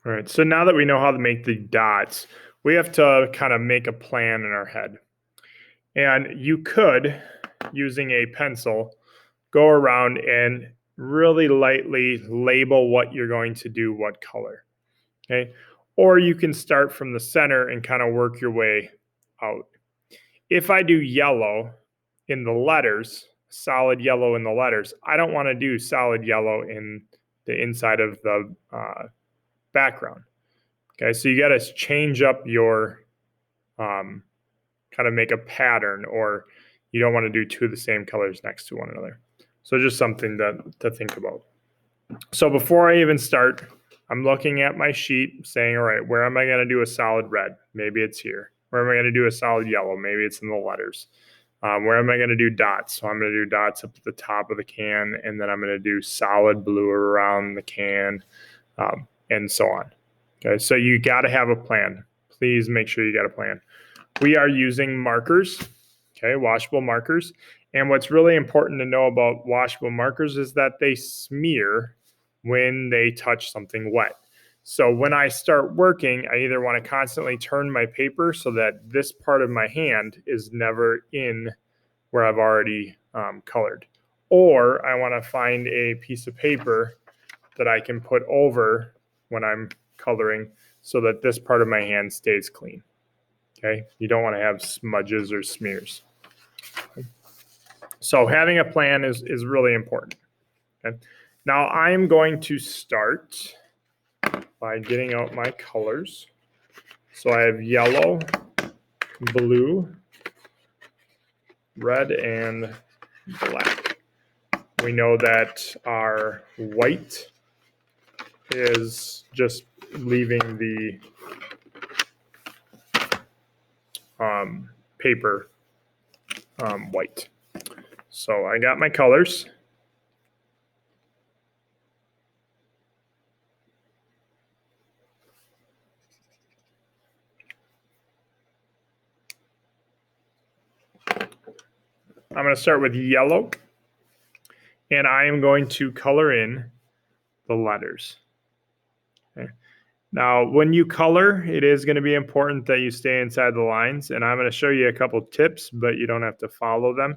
All right, so now that we know how to make the dots, we have to kind of make a plan in our head. And you could, using a pencil, go around and really lightly label what you're going to do, what color. Okay. Or you can start from the center and kind of work your way out. If I do yellow in the letters, solid yellow in the letters, I don't want to do solid yellow in the inside of the background. Okay, so you got to change up your kind of make a pattern, or you don't want to do two of the same colors next to one another. So just something to think about. So before I even start, I'm looking at my sheet saying, all right, where am I going to do a solid red? Maybe it's here. Where am I going to do a solid yellow? Maybe it's in the letters. Where am I going to do dots? So I'm going to do dots up at the top of the can, and then I'm going to do solid blue around the can, and so on. Okay, so you got to have a plan. Please make sure you got a plan. We are using markers, okay, washable markers. And what's really important to know about washable markers is that they smear when they touch something wet. So when I start working, I either want to constantly turn my paper so that this part of my hand is never in where I've already colored, or I want to find a piece of paper that I can put over when I'm coloring so that this part of my hand stays clean. Okay, you don't want to have smudges or smears. So having a plan is really important. Okay, now I am going to start by getting out my colors. So I have yellow, blue, red, and black. We know that our white is just leaving the paper white. So I got my colors. I'm going to start with yellow, and I am going to color in the letters. Okay. Now, when you color, it is going to be important that you stay inside the lines, and I'm going to show you a couple tips, but you don't have to follow them.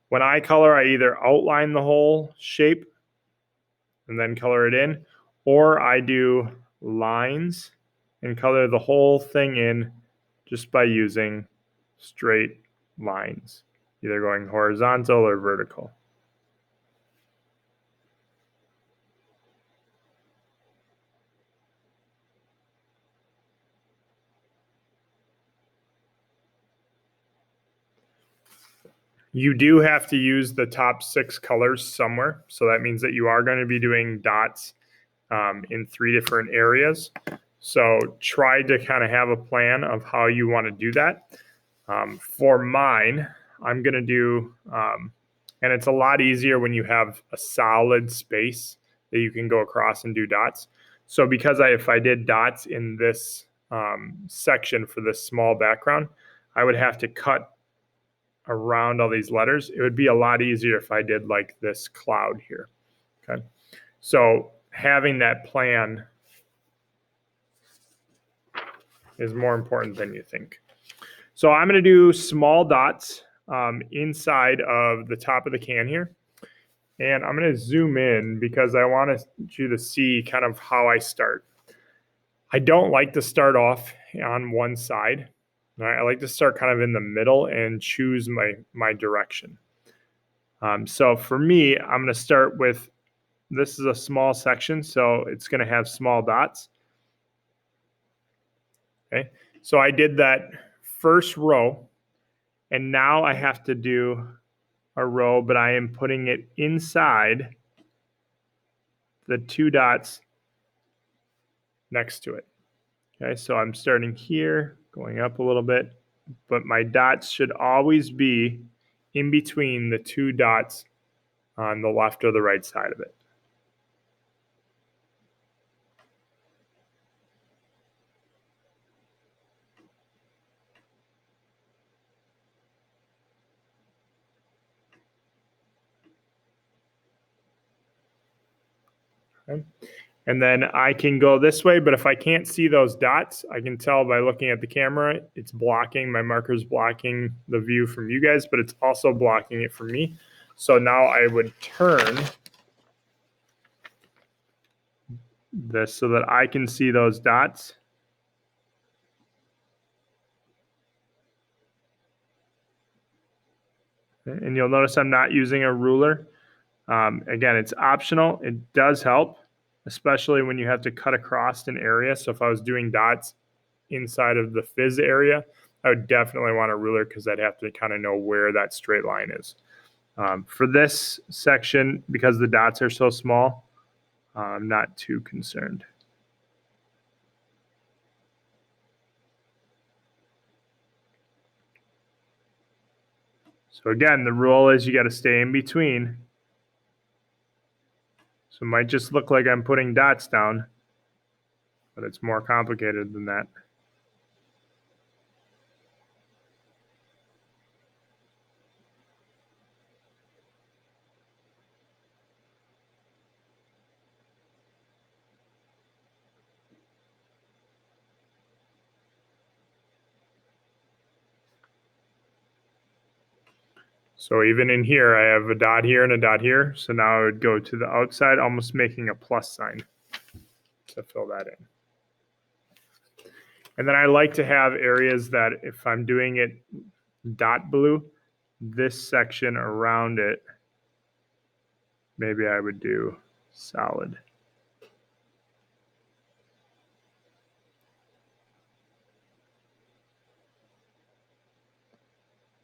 When I color, I either outline the whole shape and then color it in, or I do lines and color the whole thing in just by using straight lines, either going horizontal or vertical. You do have to use the top 6 colors somewhere. So that means that you are going to be doing dots in 3 different areas. So try to kind of have a plan of how you want to do that. For mine, I'm going to do, and it's a lot easier when you have a solid space that you can go across and do dots. So because if I did dots in this section for this small background, I would have to cut around all these letters. It would be a lot easier if I did like this cloud here. Okay. So having that plan is more important than you think. So I'm going to do small dots inside of the top of the can here. And I'm going to zoom in because I want you to see kind of how I start. I don't like to start off on one side. Right? I like to start kind of in the middle and choose my direction. So for me, I'm going to start with, this is a small section, so it's going to have small dots. Okay, so I did that first row, and now I have to do a row, but I am putting it inside the 2 dots next to it. Okay, so I'm starting here, going up a little bit, but my dots should always be in between the 2 dots on the left or the right side of it. Okay. And then I can go this way, but if I can't see those dots, I can tell by looking at the camera, it's blocking, my marker's blocking the view from you guys, but it's also blocking it from me. So now I would turn this so that I can see those dots. And you'll notice I'm not using a ruler. Again, it's optional. It does help, especially when you have to cut across an area. So if I was doing dots inside of the fizz area, I would definitely want a ruler because I'd have to kind of know where that straight line is. For this section, because the dots are so small, I'm not too concerned. So again, the rule is you got to stay in between. So it might just look like I'm putting dots down, but it's more complicated than that. So even in here, I have a dot here and a dot here. So now I would go to the outside, almost making a plus sign to fill that in. And then I like to have areas that if I'm doing it dot blue, this section around it, maybe I would do solid.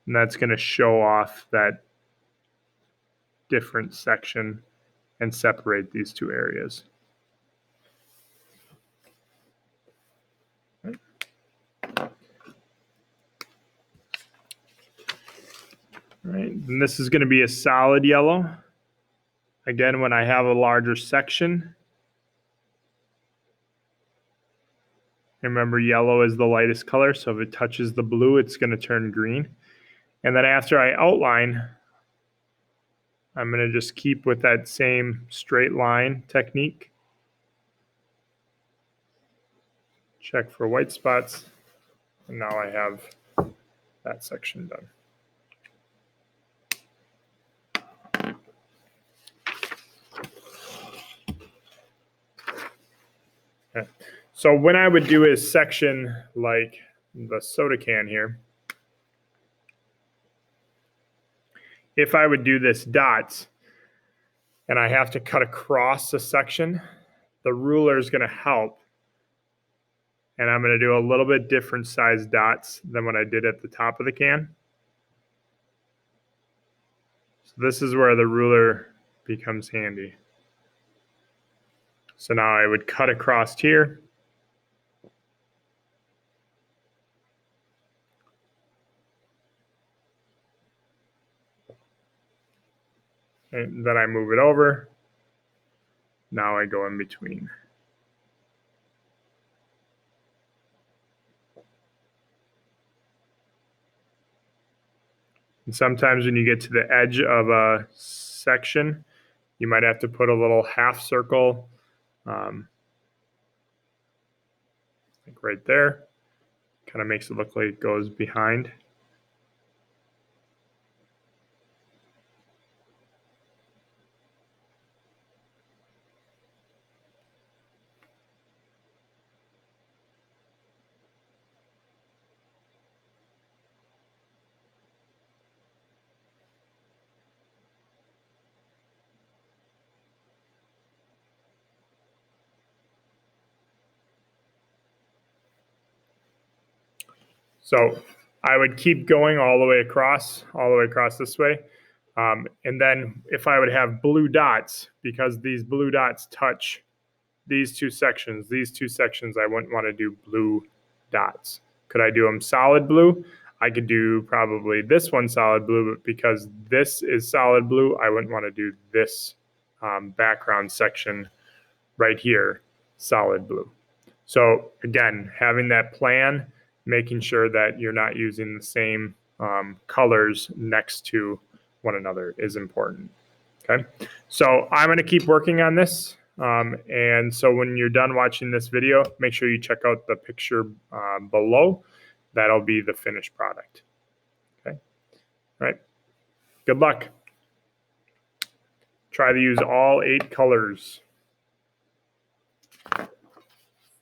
And that's going to show off that different section and separate these two areas. All right, and this is going to be a solid yellow. Again, when I have a larger section, remember yellow is the lightest color, so if it touches the blue, it's going to turn green. And then after I outline, I'm going to just keep with that same straight line technique. Check for white spots, and now I have that section done. Okay. So when I would do a section like the soda can here, if I would do this dots and I have to cut across a section, the ruler is going to help. And I'm going to do a little bit different size dots than what I did at the top of the can. So this is where the ruler becomes handy. So now I would cut across here. And then I move it over. Now I go in between. And sometimes when you get to the edge of a section, you might have to put a little half circle, like right there. Kind of makes it look like it goes behind. So I would keep going all the way across this way. And then if I would have blue dots, because these blue dots touch these two sections, I wouldn't want to do blue dots. Could I do them solid blue? I could do probably this one solid blue, but because this is solid blue, I wouldn't want to do this background section right here solid blue. So again, having that plan, making sure that you're not using the same colors next to one another is important. Okay, so I'm going to keep working on this. And so when you're done watching this video, make sure you check out the picture below. That'll be the finished product. Okay. All right. Good luck. Try to use all 8 colors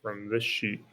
from this sheet.